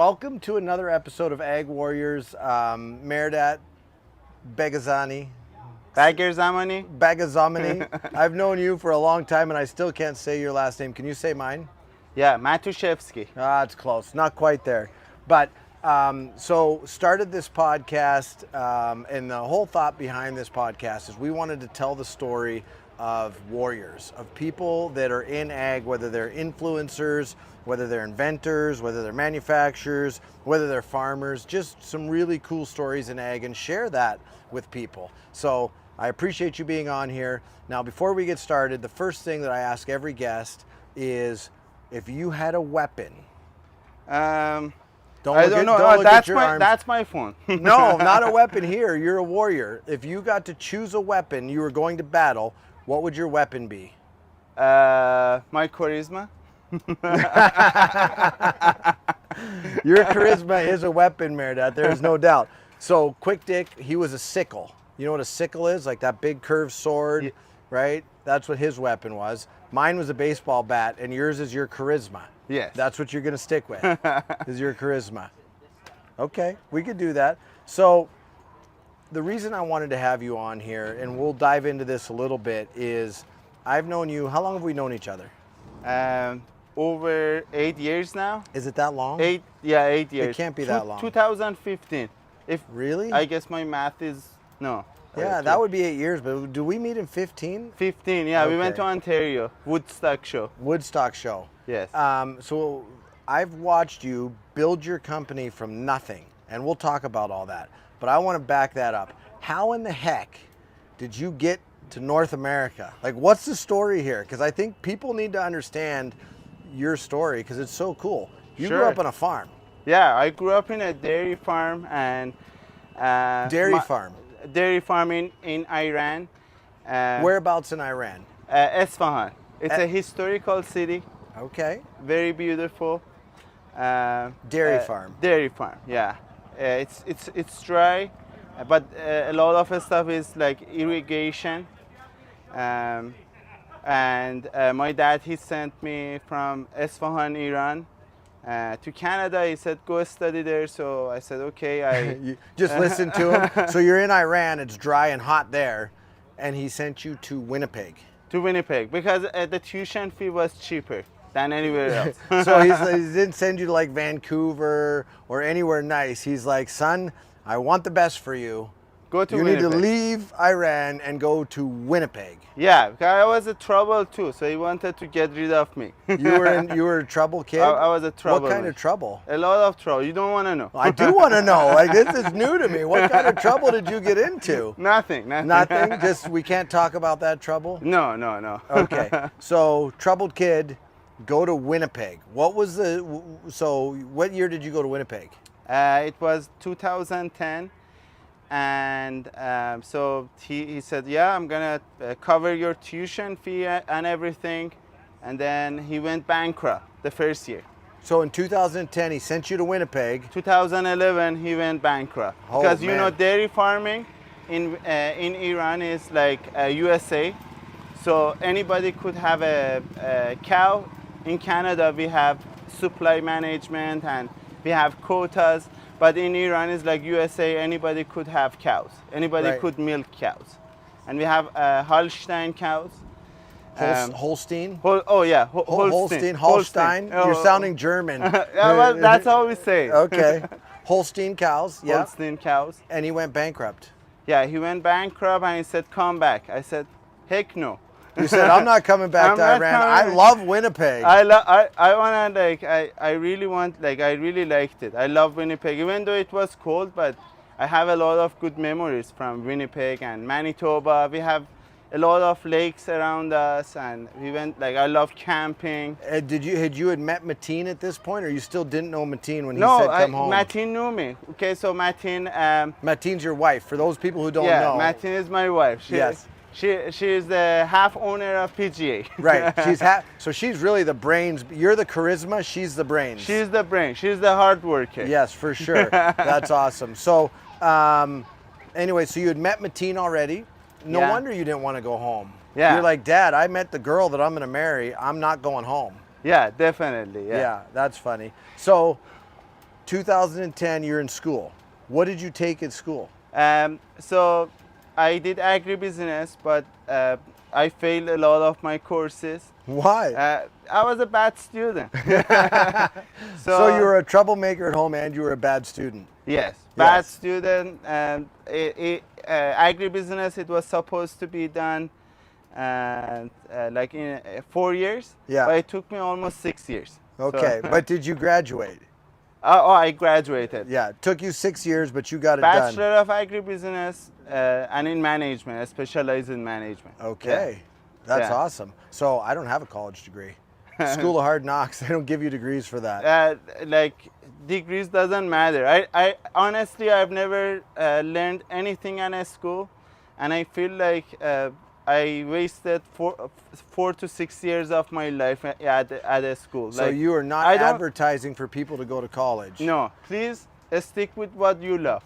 Welcome to another episode of AgWarriors. Mehrdad Bagherzamani. Bagherzamani. I've known you for a long time and I still can't say your last name. Can you say mine? Yeah, Matuszewski. Ah, it's close. Not quite there. But so started this podcast, and the whole thought behind this podcast is we wanted to tell the story of warriors, of people that are in ag, whether they're influencers, whether they're inventors, whether they're manufacturers, whether they're farmers, just some really cool stories in ag, and share that with people. So I appreciate you being on here. Now, before we get started, the first thing that I ask every guest is, if you had a weapon. I don't know. That's my phone. No, not a weapon here. You're a warrior. If you got to choose a weapon, you were going to battle, what would your weapon be? My charisma. Your charisma is a weapon, Mehrdad. There's no doubt. So, Quick Dick, he was a sickle. You know what a sickle is? Like that big curved sword, yeah. Right? That's what his weapon was. Mine was a baseball bat, and yours is your charisma. Yes. That's what you're going to stick with, is your charisma. Okay, we could do that. So, the reason I wanted to have you on here, and we'll dive into this a little bit, is I've known you, how long have we known each other? Over 8 years now. Is it that long? 8 years. It can't be that long. 2015. If really? I guess my math is no. Yeah, that would be 8 years, but do we meet in 15? 15, yeah. Okay. We went to Ontario, Woodstock show. Woodstock show. Yes. So I've watched you build your company from nothing, and we'll talk about all that. But I want to back that up. How in the heck did you get to North America? Like, what's the story here? Because I think people need to understand your story because it's so cool. You Sure. grew up on a farm. Yeah, I grew up in a dairy farm and Dairy farm. Dairy farm in Iran. Whereabouts in Iran? Esfahan. It's a historical city. Okay. Very beautiful. Dairy farm. Dairy farm. Yeah. It's dry, but a lot of stuff is like irrigation. And my dad, he sent me from Esfahan, Iran, to Canada. He said, go study there. So I said, okay. You just listen to him. So you're in Iran, it's dry and hot there, and he sent you to Winnipeg. To Winnipeg, because the tuition fee was cheaper than anywhere else. So he didn't send you to like Vancouver or anywhere nice. He's like, son, I want the best for you. Go to Winnipeg. Winnipeg. Need to leave Iran and go to Winnipeg. Yeah, because I was a trouble too, so he wanted to get rid of me. You were a trouble kid? I was a trouble. What kind of trouble? A lot of trouble. You don't want to know. I do want to know. Like, this is new to me. What kind of trouble did you get into? Nothing. Nothing? Just we can't talk about that trouble? No. Okay. So, troubled kid, go to Winnipeg. What year did you go to Winnipeg? It was 2010. And so he said, yeah, I'm gonna cover your tuition fee and everything. And then he went bankrupt the first year. So in 2010, he sent you to Winnipeg. 2011, he went bankrupt. Oh, because man. you know, dairy farming in Iran is like USA. So anybody could have a cow. In Canada, we have supply management and we have quotas. But in Iran, it's like USA, anybody could have cows. Anybody Right. could milk cows. And we have Holstein cows. Holstein? Holstein. Holstein. You're sounding German. Yeah, well, that's how we say it. Okay. Holstein cows. Yeah. Holstein cows. And he went bankrupt. Yeah, he went bankrupt and he said, come back. I said, heck no. You said, I'm not coming back to Iran. I love Winnipeg. I really liked it. I love Winnipeg, even though it was cold, but I have a lot of good memories from Winnipeg and Manitoba. We have a lot of lakes around us, and we went, I love camping. Had you met Mateen at this point, or you still didn't know Mateen when he said come home? No, Mateen knew me. Okay, so Mateen... Mateen's your wife, for those people who don't know. Yeah, Mateen is my wife. Yes. She is the half owner of PGA. Right. So she's really the brains. You're the charisma. She's the brains. She's the brain. She's the hard worker. Yes, for sure. That's awesome. So, anyway, so you had met Mateen already. No wonder you didn't want to go home. Yeah. You're like, Dad, I met the girl that I'm going to marry. I'm not going home. Yeah, definitely. Yeah, that's funny. So, 2010, you're in school. What did you take in school? So I did agribusiness, but I failed a lot of my courses. Why? I was a bad student. So you were a troublemaker at home and you were a bad student. Yes, bad Yes. student. Agribusiness, it was supposed to be done like in 4 years. Yeah. But it took me almost 6 years. Okay, So, but did you graduate? I graduated. Yeah, it took you 6 years, but you got it Bachelor done. of Agribusiness and in management. I specialize in management. Okay, that's Yeah. awesome. So I don't have a college degree. School of Hard Knocks, they don't give you degrees for that. Like degrees doesn't matter. I honestly I've never learned anything in a school, and I feel like I wasted 4 to 6 years of my life at a school. So Like, you are not I don't- advertising for people to go to college. No, please stick with what you love.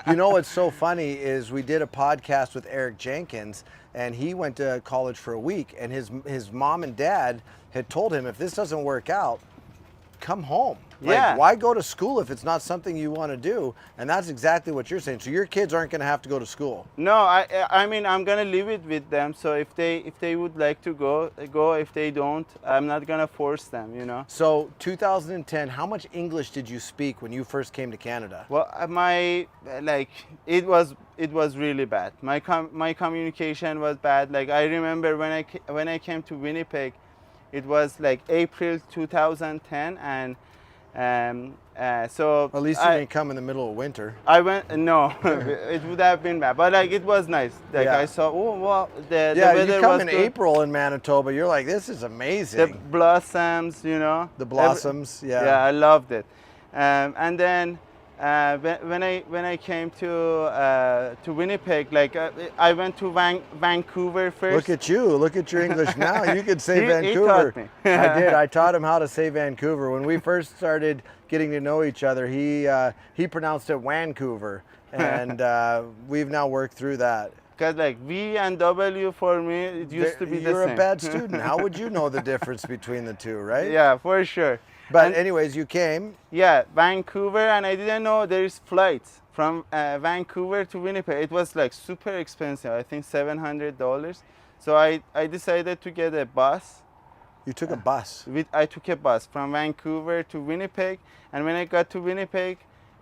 You know what's so funny is we did a podcast with Eric Jenkins, and he went to college for a week, and his mom and dad had told him, if this doesn't work out, come home. Like, Yeah. why go to school if it's not something you want to do? And that's exactly what you're saying. So your kids aren't going to have to go to school. No, I mean I'm gonna leave it with them. So if they would like to go. If they don't, I'm not gonna force them. You know. So 2010, how much English did you speak when you first came to Canada? Well, it was really bad. My communication was bad. Like I remember when I came to Winnipeg, it was like April 2010, and so At least you didn't come in the middle of winter. I went. No, it would have been bad, but like it was nice. Like Yeah. I saw. Oh well, the Yeah, weather you come was in good. April in Manitoba, you're like, this is amazing. The blossoms, you know. The blossoms, yeah. Yeah, I loved it. And then when I came to Winnipeg, like I went to Vancouver first. Look at you. Look at your English now. You could say He Vancouver. taught me. I did. I taught him how to say Vancouver. When we first started getting to know each other, he pronounced it Vancouver. And we've now worked through that. Because like V and W for me, it used to be the same. You're a bad student. How would you know the difference between the two, right? Yeah, for sure. But And- anyways, you came. Yeah, Vancouver, and I didn't know there's flights from Vancouver to Winnipeg. It was like super expensive. I think $700. So I decided to get a bus. You took a bus. I took a bus from Vancouver to Winnipeg, and when I got to Winnipeg,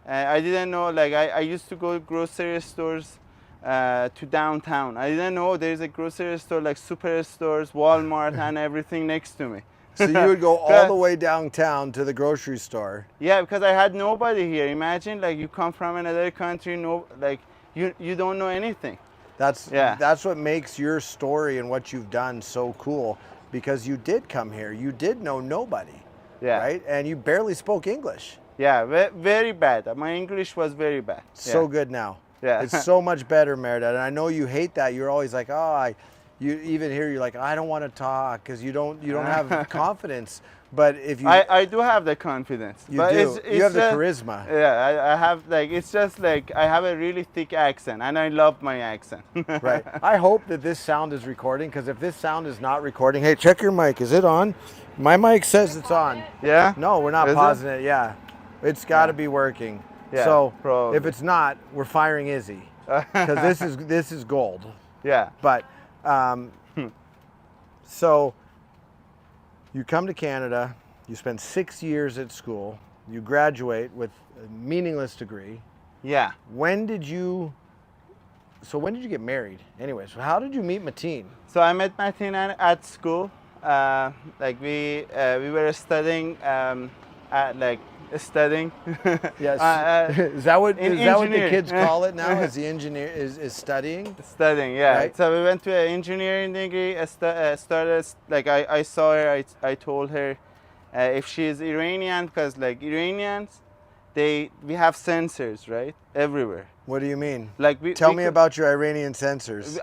I didn't know. Like I used to go to grocery stores to downtown. I didn't know there's a grocery store like superstores, Walmart, and everything next to me. So you would go all the way downtown to the grocery store. Yeah, because I had nobody here. Imagine like you come from another country, you don't know anything. That's what makes your story and what you've done so cool, because you did come here. You did know nobody. Yeah. Right? And you barely spoke English. Yeah, very bad. My English was very bad. So Yeah. good now. Yeah. It's so much better, Mehrdad. And I know you hate that. You're always like, you even here, you're like, I don't want to talk because you don't have confidence. But if you, I do have the confidence. you but do, it's you have the just- charisma. Yeah, I have like, it's just like I have a really thick accent, and I love my accent. Right. I hope that this sound is recording, because if this sound is not recording, hey, check your mic. Is it on? My mic says it's on. Yeah? No, we're not Is it? pausing it. Yeah. It's got to be working. Yeah, So probably. if it's not, we're firing Izzy, because this is gold. Yeah. But so you come to Canada, you spend 6 years at school, you graduate with a meaningless degree. Yeah. When did you get married? Anyways, so how did you meet Mateen? So I met Martin at school. Like we were studying, studying. Yes. Is that what the engineering. kids call it now? Is the engineer is studying? Studying, yeah. Right. So we went to an engineering degree. Started like I saw her. I told her if she is Iranian, because like Iranians, we have sensors right everywhere. What do you mean? Like Tell me about your Iranian sensors.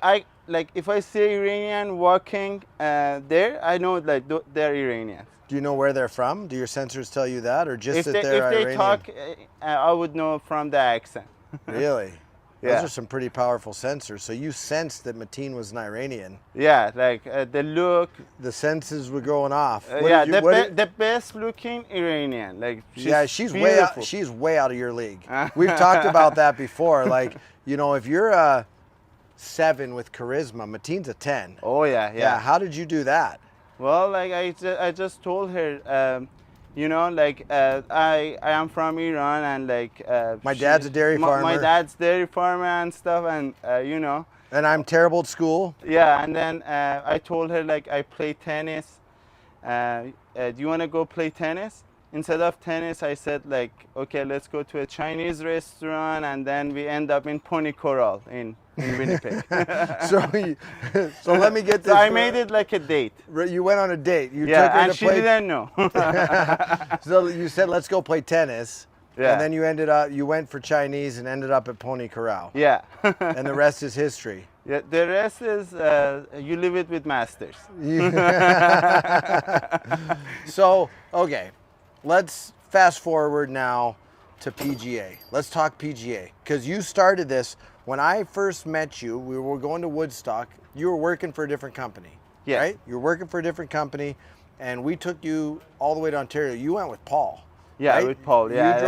If I see Iranian walking there, I know like they're Iranians. Do you know where they're from? Do your sensors tell you that, or just If that they're they Iranian? talk, I would know from the accent. Really? Those Yeah. are some pretty powerful sensors. So you sensed that Mateen was an Iranian. Yeah, like the look. The senses were going off. What Yeah, did you- the best looking Iranian. Like she's beautiful. way out of your league. We've talked about that before. Like, you know, if you're a 7 with charisma, Mateen's a 10. Oh yeah, Yeah. How did you do that? Well, like I just told her, you know, like I am from Iran and like My dad's a dairy farmer. My dad's dairy farmer and stuff, and you know. And I'm terrible at school. Yeah, and then I told her like I play tennis. Do you want to go play tennis? Instead of tennis, I said like, okay, let's go to a Chinese restaurant, and then we end up in Pony Corral in Winnipeg. So let me get this. So I made it like a date. You went on a date. You Yeah, took her and to she play. didn't know. So you said, let's go play tennis. Yeah. And then you went for Chinese and ended up at Pony Corral. Yeah. And the rest is history. Yeah, the rest is you leave it with masters. So, okay, let's fast forward now to PGA. Let's talk PGA, because you started this when I first met you. We were going to Woodstock. You were working for a different company, Yes. right? You were working for a different company, and we took you all the way to Ontario. You went with Paul. Yeah, right? with Paul. You Yeah,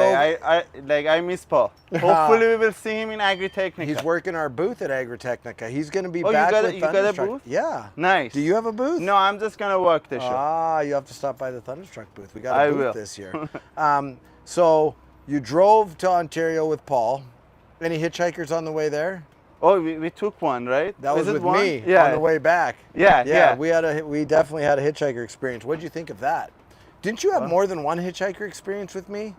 drove- I miss Paul. Hopefully, we will see him in Agritechnica. He's working our booth at Agritechnica. He's going to be Oh, back with you got a Thunderstruck. booth? Yeah. Nice. Do you have a booth? No, I'm just gonna walk the show. Ah, you have to stop by the Thunderstruck booth. We got I a booth will. this year. So you drove to Ontario with Paul. Any hitchhikers on the way there? Oh, we took one, right? That was it with one? me Yeah. on the way back. Yeah, yeah. We definitely had a hitchhiker experience. What did you think of that? Didn't you have more than one hitchhiker experience with me?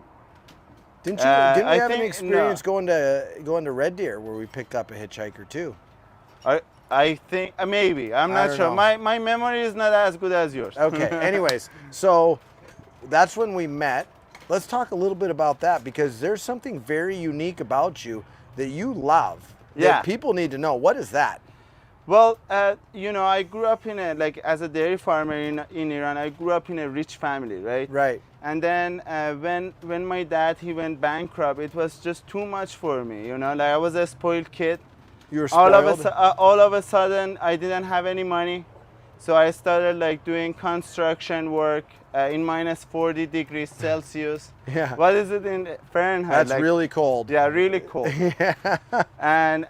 Didn't you? Didn't we I have an think- experience going to Red Deer where we picked up a hitchhiker too? I think maybe. I'm I not don't sure. know. My memory is not as good as yours. Okay. Anyways, so that's when we met. Let's talk a little bit about that, because there's something very unique about you that you love. That Yeah. people need to know. What is that? Well, you know, I grew up in as a dairy farmer in Iran. I grew up in a rich family, right? Right. And then when my dad he went bankrupt, it was just too much for me. You know, like I was a spoiled kid. You were spoiled. All of a sudden, I didn't have any money, so I started like doing construction work in minus 40 degrees Celsius. Yeah. What is it in Fahrenheit? That's like, really cold. Yeah, really cold. And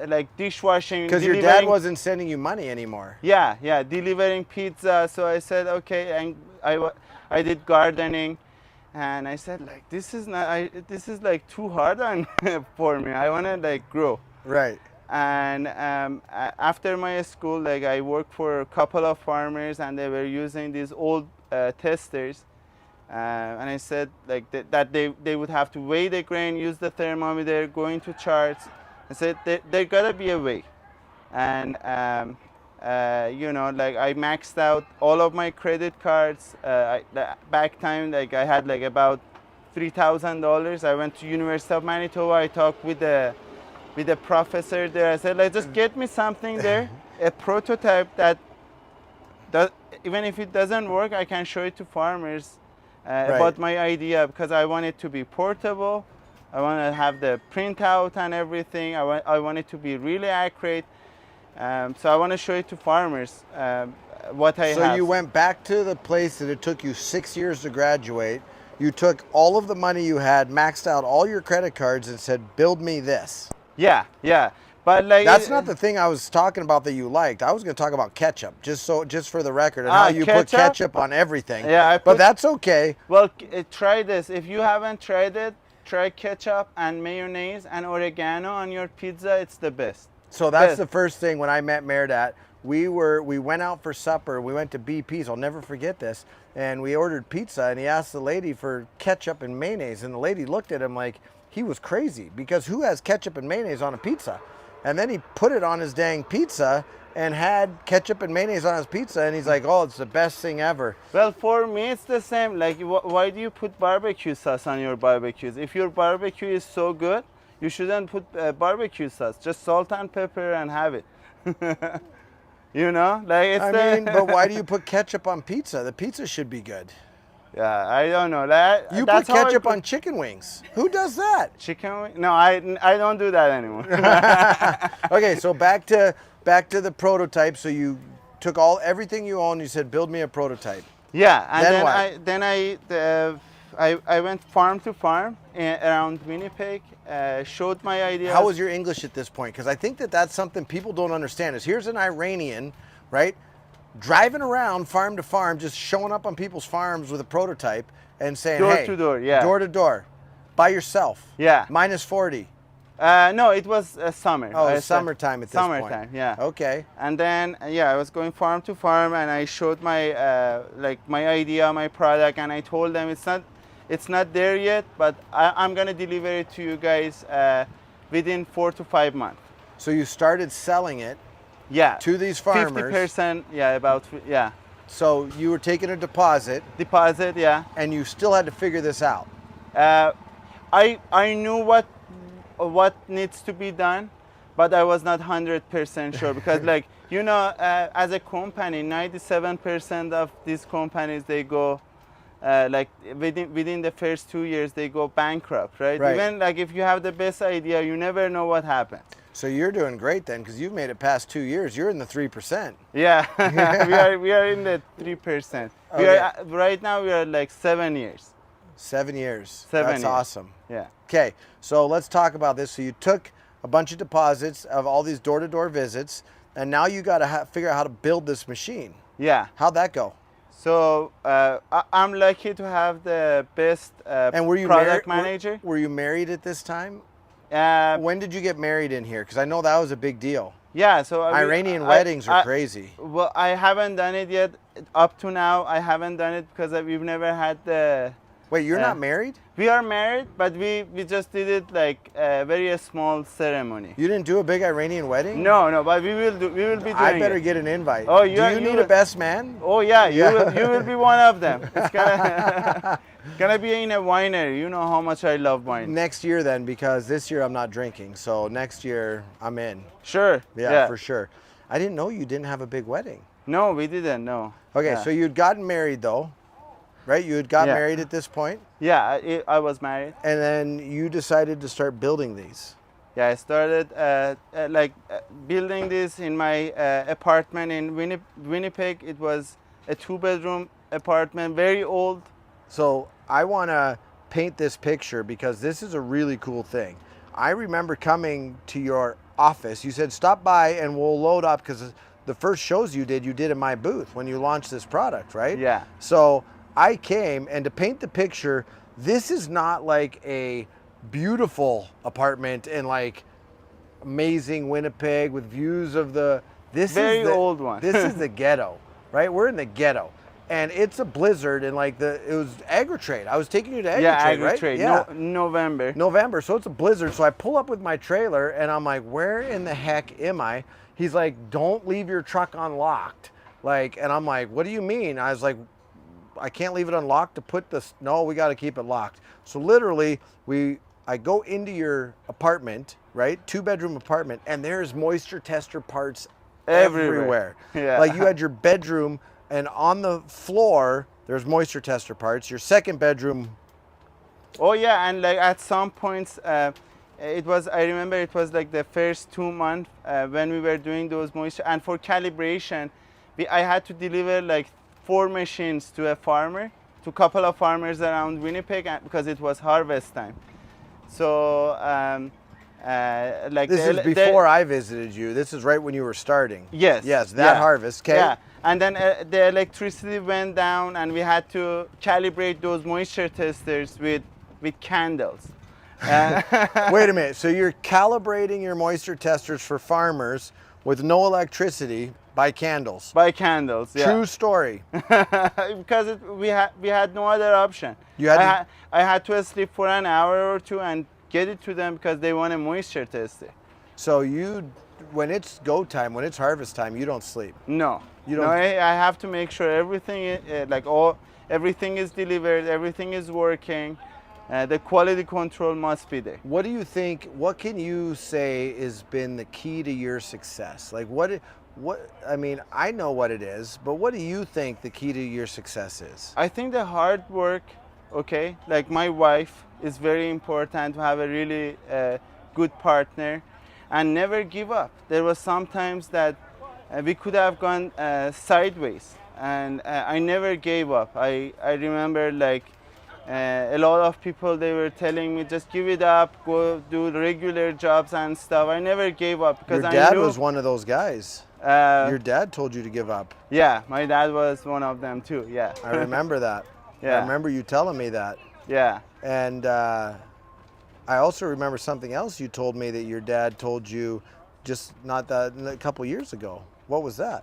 like dishwashing. Because your dad delivering- wasn't sending you money anymore. Yeah, delivering pizza. So I said, okay, and I did gardening, and I said like this is like too hard on for me. I want to like grow. Right. And after my school, like I worked for a couple of farmers, and they were using these old testers. And I said like that they would have to weigh the grain, use the thermometer, go into charts. I said there gotta be a way. And you know, like I maxed out all of my credit cards. Back time, like I had like about $3,000. I went to University of Manitoba. I talked with the professor there. I said, like, just get me something there, a prototype that even if it doesn't work, I can show it to farmers about my idea, because I want it to be portable. I want to have the printout and everything. I want it to be really accurate. So I want to show it to farmers what I have. So you went back to the place that it took you 6 years to graduate. You took all of the money you had, maxed out all your credit cards, and said, build me this. Yeah. But like That's not the thing I was talking about that you liked. I was going to talk about ketchup, just for the record, and how you put ketchup on everything. Yeah, but that's okay. Well, try this. If you haven't tried it, try ketchup and mayonnaise and oregano on your pizza. It's the best. So that's the first thing. When I met Mehrdad, we went out for supper. We went to BP's. I'll never forget this. And we ordered pizza, and he asked the lady for ketchup and mayonnaise, and the lady looked at him like he was crazy, because who has ketchup and mayonnaise on a pizza? And then he put it on his dang pizza and had ketchup and mayonnaise on his pizza, and he's like, oh, it's the best thing ever. Well, for me, it's the same. Like, why do you put barbecue sauce on your barbecues? If your barbecue is so good, you shouldn't put barbecue sauce. Just salt and pepper and have it. You know, like it's I mean, but why do you put ketchup on pizza? The pizza should be good. Yeah, I don't know that. You that's put how I ketchup put on chicken wings. Who does that? chicken wing? No, I don't do that anymore. Okay, so back to the prototype. So you took everything you own. You said, build me a prototype. Yeah, and Then then what? I went farm to farm around Winnipeg, showed my ideas. How was your English at this point? Because I think that's something people don't understand. Is here's an Iranian, right, driving around farm to farm, just showing up on people's farms with a prototype and saying, Door hey, to door, yeah. door to door, by yourself. Yeah. Minus 40. No, it was summer. Oh, it's summertime at this point. Summertime, yeah. Okay. And then, I was going farm to farm, and I showed my my idea, my product, and I told them it's not there yet, but I'm gonna deliver it to you guys within 4 to 5 months. So you started selling it. Yeah. To these farmers. 50%, yeah. So you were taking a deposit. Deposit, yeah. And you still had to figure this out. I knew what needs to be done, but I was not 100% sure because as a company, 97% of these companies, they go within the first 2 years, they go bankrupt, right? Right. Even if you have the best idea, you never know what happens. So you're doing great then, because you've made it past 2 years. You're in the 3%. Yeah, we are in the 3%. Okay. Right now we are 7 years. 7 years. 7 That's years. awesome. Yeah. Okay, so let's talk about this. So you took a bunch of deposits of all these door-to-door visits, and now you got to figure out how to build this machine. Yeah. How'd that go? So I'm lucky to have the best And were you product manager. Were you married at this time? When did you get married in here? Because I know that was a big deal. Yeah, so Iranian weddings are crazy. Well, I haven't done it yet. Up to now, I haven't done it because we've never had the. Wait, you're not married? We are married, but we just did it a very small ceremony. You didn't do a big Iranian wedding? No, but we will be doing I better it. get an invite. Oh, do you need a best man? Oh yeah, you will be one of them. It's gonna be in a winery. You know how much I love wine. Next year then, because this year I'm not drinking. So next year I'm in. Sure. Yeah, for sure. I didn't know you didn't have a big wedding. No, we didn't. No. Okay, Yeah. so you'd gotten married though, right? You had got married at this point. Yeah, I was married. And then you decided to start building these. Yeah, I started building this in my apartment in Winnipeg. It was a 2-bedroom apartment, very old. So I want to paint this picture because this is a really cool thing. I remember coming to your office. You said, stop by and we'll load up, because the first shows you did in my booth when you launched this product, right? Yeah. So I came, and to paint the picture, this is not like a beautiful apartment in amazing Winnipeg with views of the. This very is the old one. This is the ghetto, right? We're in the ghetto, and it's a blizzard, and it was AgriTrade. I was taking you to AgriTrade, right? AgriTrade. Yeah, November. November. So it's a blizzard. So I pull up with my trailer, and I'm like, where in the heck am I? He's like, don't leave your truck unlocked. And I'm like, what do you mean? I was like, I can't leave it unlocked to put this. No, we got to keep it locked. So literally, I go into your apartment, right? 2-bedroom apartment, and there's moisture tester parts everywhere. Yeah. You had your bedroom, and on the floor, there's moisture tester parts. Your second bedroom. Oh yeah, and at some points, I remember it was the first 2 months when we were doing those moisture, and for calibration, I had to deliver 4 machines to a farmer, to a couple of farmers around Winnipeg, because it was harvest time. So, this is before I visited you. This is right when you were starting. Yes. Yes, that harvest. Okay. Yeah, and then the electricity went down, and we had to calibrate those moisture testers with candles. Wait a minute. So you're calibrating your moisture testers for farmers with no electricity by candles? By candles, yeah. True story. Because we had no other option. I had to sleep for an hour or two and get it to them because they want a moisture test it. So when it's go time, when it's harvest time, you don't sleep? No. You don't? No, I have to make sure everything, everything is delivered, everything is working. The quality control must be there. What do you think, what can you say has been the key to your success? I mean, I know what it is, but what do you think the key to your success is? I think the hard work, okay, like my wife is very important to have a really good partner and never give up. There was sometimes that we could have gone sideways, and I never gave up. I remember like a lot of people, they were telling me just give it up, go do regular jobs and stuff. I never gave up because Your dad I knew, was one of those guys. Your dad told you to give up. yeah, my dad was one of them too. Yeah, I remember that. Yeah. I remember you telling me that. yeah. And I also remember something else you told me that your dad told you just a couple years ago. What was that?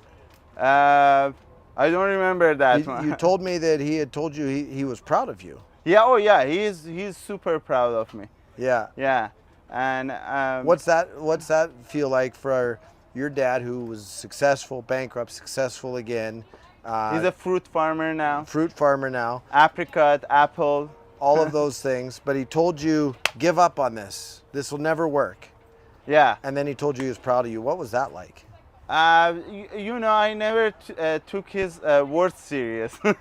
I don't remember that one. You told me that he had told you he was proud of you. Yeah, oh yeah, he's super proud of me. Yeah. Yeah, and What's that feel like for your dad, who was successful, bankrupt, successful again? he's a fruit farmer now. Fruit farmer now. Apricot, apple. All of those things, but he told you, give up on this. This will never work. Yeah. And then he told you he was proud of you. What was that like? You know, I never took his words serious. So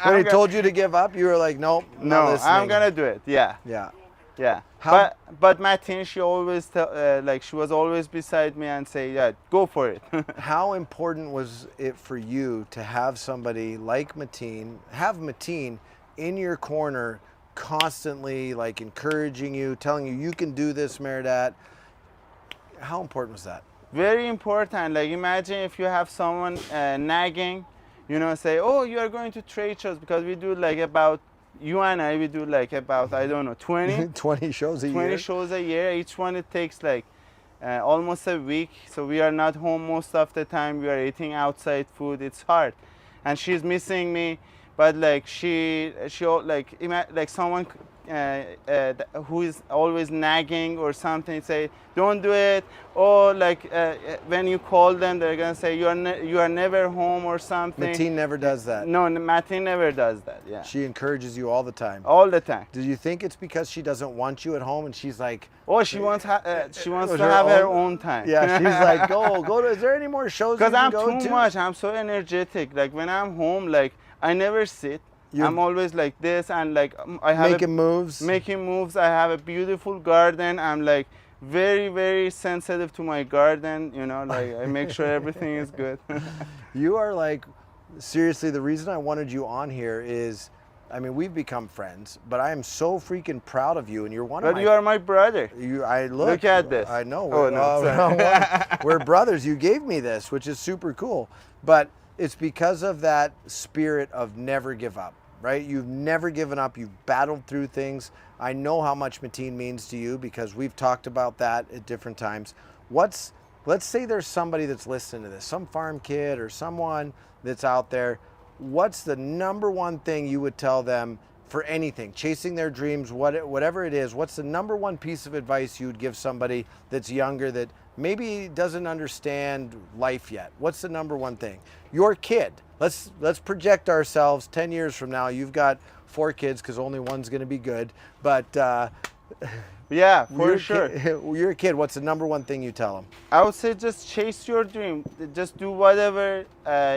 When he told you to give up, you were like, nope, not no, listening. I'm gonna do it. Yeah, Yeah. yeah. How- But Mateen, she always like she was always beside me and say, yeah, go for it. How important was it for you to have somebody like Mateen, have Mateen in your corner constantly, like encouraging you, telling you can do this, Mehrdad? How important was that? Very important. Like imagine if you have someone nagging, you know, say, oh, you are going to trade shows, because we do like about, you and I, we do like about, I don't know, 20 20 shows a 20 year? shows a year. Each one, it takes like almost a week. So we are not home most of the time. We are eating outside food. It's hard. And she's missing me. But like she like someone who is always nagging or something, say, don't do it. Or like when you call them, they're gonna say you are never home or something. Mateen never does that. No, Mateen never does that. Yeah, She encourages you all the time. all the time. Do you think it's because she doesn't want you at home and she's like, Oh, she wants to her have her own- own time. yeah, she's like, go to, is there any more shows you Because can I'm go too to? much. I'm so energetic. Like when I'm home, like I never sit. I'm always like this, and like I have Making moves. making moves. I have a beautiful garden. I'm like very, very sensitive to my garden. You know, like I make sure everything is good. You are like, seriously, the reason I wanted you on here is, I mean, we've become friends, but I am so freaking proud of you, and you're one of But my. you are my brother. Look at this. I know. Oh, no, sorry. We're brothers. You gave me this, which is super cool. But it's because of that spirit of never give up, right? You've never given up. You've battled through things. I know how much Mateen means to you because we've talked about that at different times. Let's say there's somebody that's listening to this, some farm kid or someone that's out there. What's the number one thing you would tell them for anything, chasing their dreams, whatever it is? What's the number one piece of advice you would give somebody that's younger that maybe doesn't understand life yet? What's the number one thing? Your kid. Let's project ourselves 10 years from now. You've got 4 kids because only one's going to be good. But Yeah, for sure. You're a kid. What's the number one thing you tell them? I would say just chase your dream. Just do whatever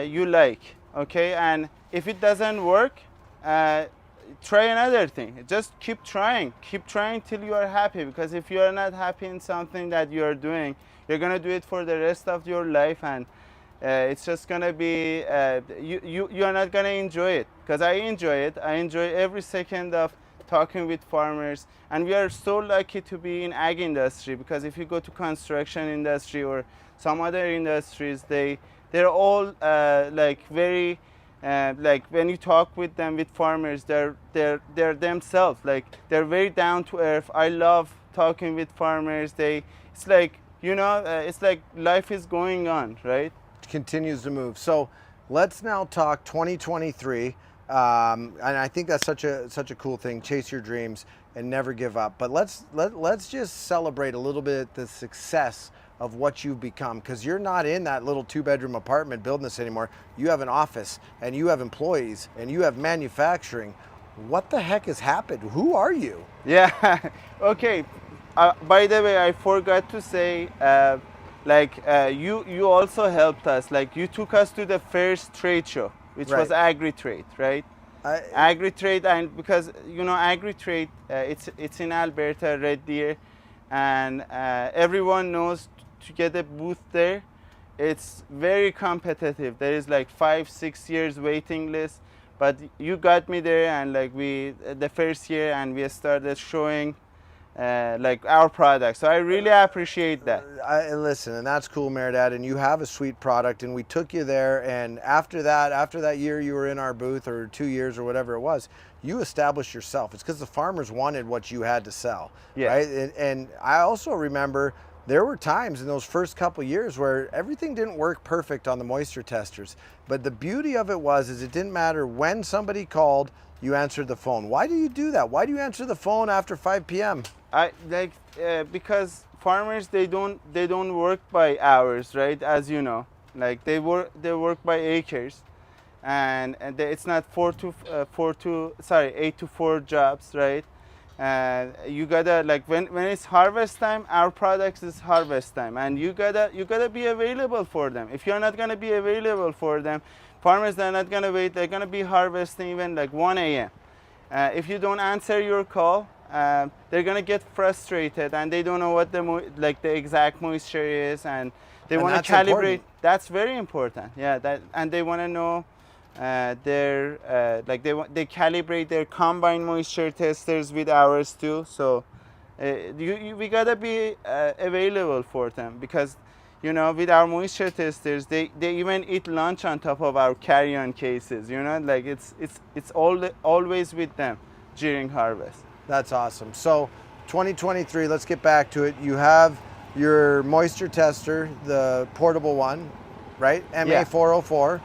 you like, okay? And if it doesn't work, try another thing. Just keep trying. Keep trying till you are happy. Because if you are not happy in something that you are doing, you're gonna do it for the rest of your life, and it's just gonna be you are not gonna enjoy it. Because I enjoy it. I enjoy every second of talking with farmers, and we are so lucky to be in ag industry, because if you go to construction industry or some other industries, they're all like very like when you talk with them, with farmers, they're themselves, like they're very down to earth. I love talking with farmers. It's like, you know, it's like life is going on, right? Continues to move. So let's now talk 2023. And I think that's such a cool thing. Chase your dreams and never give up. But let's just celebrate a little bit the success of what you've become, because you're not in that little 2-bedroom apartment building this anymore. You have an office, and you have employees, and you have manufacturing. What the heck has happened? Who are you? Yeah. Okay. By the way, I forgot to say, like you also helped us. Like you took us to the first trade show, which was AgriTrade, right? AgriTrade, and because AgriTrade, it's in Alberta, Red Deer, and everyone knows to get a booth there, it's very competitive. There is like 5-6 years waiting list, but you got me there, and like the first year, and we started showing like our products. So I really appreciate that. Listen, and that's cool, Mehrdad, and you have a sweet product, and we took you there, and after that year you were in our booth, or 2 years or whatever it was, you established yourself. It's because the farmers wanted what you had to sell, right? And I also remember there were times in those first couple years where everything didn't work perfect on the moisture testers, but the beauty of it is it didn't matter when somebody called, you answered the phone. Why do you do that? Why do you answer the phone after 5 p.m.? Because farmers, they don't work by hours, right? As you know, like they work by acres, and it's not 8 to 4 jobs, right? You gotta, like when it's harvest time, our products is harvest time, and you gotta be available for them. If you're not gonna be available for them, farmers, they're not gonna wait. They're gonna be harvesting even like 1 a.m. If you don't answer your call, they're gonna get frustrated, and they don't know what the exact moisture is, and they want to calibrate. Important. That's very important. Yeah, and they want to know they calibrate their combine moisture testers with ours too. So we gotta be available for them, because with our moisture testers, they even eat lunch on top of our carry-on cases. Like it's always with them during harvest. That's awesome. So 2023, let's get back to it. You have your moisture tester, the portable one, right? MA404,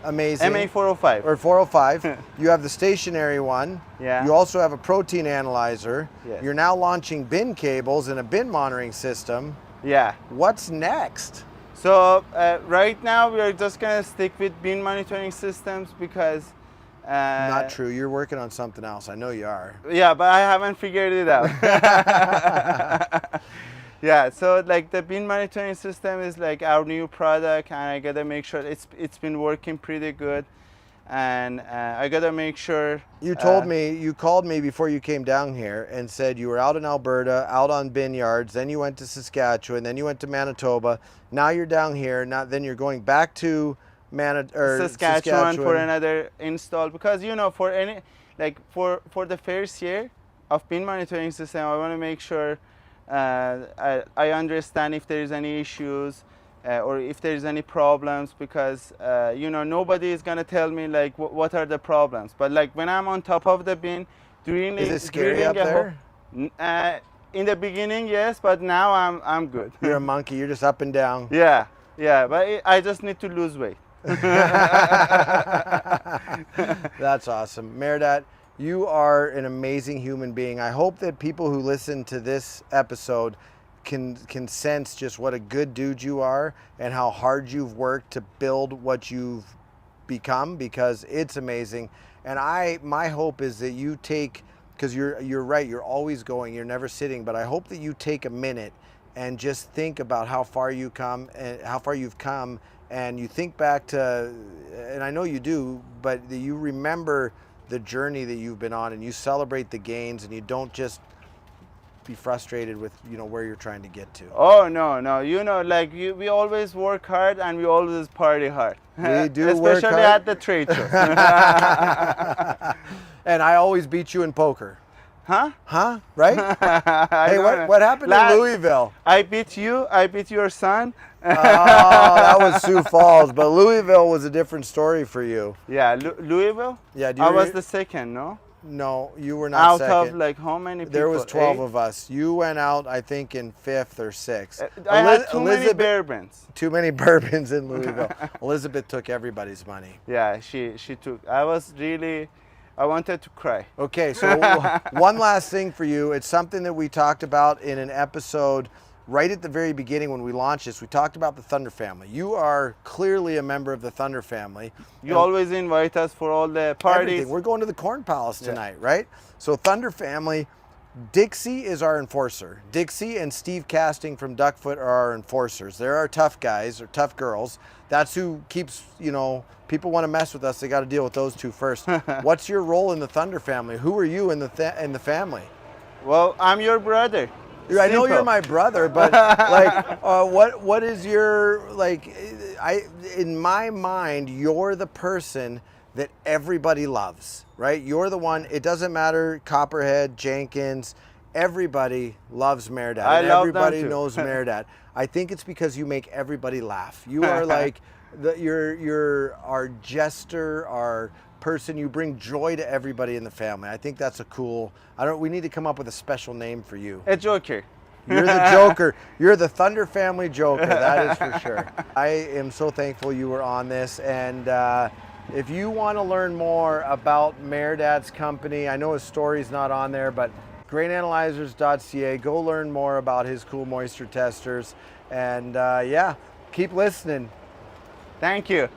amazing. MA405. Or 405. You have the stationary one. Yeah. You also have a protein analyzer. Yes. You're now launching bin cables and a bin monitoring system. Yeah. What's next? So right now we are just gonna stick with bin monitoring systems, because not true. You're working on something else. I know you are. Yeah, but I haven't figured it out. Yeah, so like the bin monitoring system is like our new product, and I gotta make sure it's been working pretty good, and I gotta make sure. You told me, you called me before you came down here and said you were out in Alberta, out on bin yards, then you went to Saskatchewan, then you went to Manitoba, now you're down here, then you're going back to Saskatchewan for another install, because for the first year of bin monitoring system, I want to make sure I understand if there is any issues or if there is any problems, because nobody is gonna tell me like what are the problems. But like when I'm on top of the bin, drilling, is it scary up there? In the beginning, yes, but now I'm good. You're a monkey. You're just up and down. Yeah, but I just need to lose weight. That's awesome. Mehrdad, you are an amazing human being. I hope that people who listen to this episode can sense just what a good dude you are and how hard you've worked to build what you've become, because it's amazing. And my hope is that you take, because you're right, you're always going, you're never sitting, but I hope that you take a minute and just think about how far you've come, and you think back to, and I know you do, but you remember the journey that you've been on, and you celebrate the gains, and you don't just be frustrated with where you're trying to get to. Oh no, we always work hard, and we always party hard. We do, especially at the trade shows. And I always beat you in poker. Huh? Right? Hey, what happened in Louisville? I beat you. I beat your son. Oh, that was Sioux Falls, but Louisville was a different story for you. Yeah, Louisville? Yeah, I was the second, no? No, you were not second. Out of like how many people? There was 12 of us. You went out, I think, in 5th or 6th. I had too many bourbons. Too many bourbons in Louisville. Elizabeth took everybody's money. Yeah, she took. I wanted to cry. Okay, so one last thing for you. It's something that we talked about in an episode right at the very beginning when we launched this. We talked about the Thunder family. You are clearly a member of the Thunder family. You always invite us for all the parties. Everything. We're going to the Corn Palace tonight, right? So Thunder family, Dixie is our enforcer. Dixie and Steve Casting from Duckfoot are our enforcers. They're our tough guys or tough girls. That's who keeps, you know, people want to mess with us. They got to deal with those two first. What's your role in the Thunder family? Who are you in the family? Well, I'm your brother. I know you're my brother, but like, what is your, like, in my mind, you're the person that everybody loves, right? You're the one, it doesn't matter, Copperhead, Jenkins, everybody loves Mehrdad. Everybody knows Mehrdad. I think it's because you make everybody laugh. You are like, you're our jester, our person, you bring joy to everybody in the family. I think that's a cool, we need to come up with a special name for you. A joker. You're the Joker. You're the Thunder family Joker, that is for sure. I am so thankful you were on this, and if you want to learn more about Mehrdad's company, I know his story's not on there, but grainanalyzers.ca, go learn more about his cool moisture testers, and yeah, keep listening. Thank you.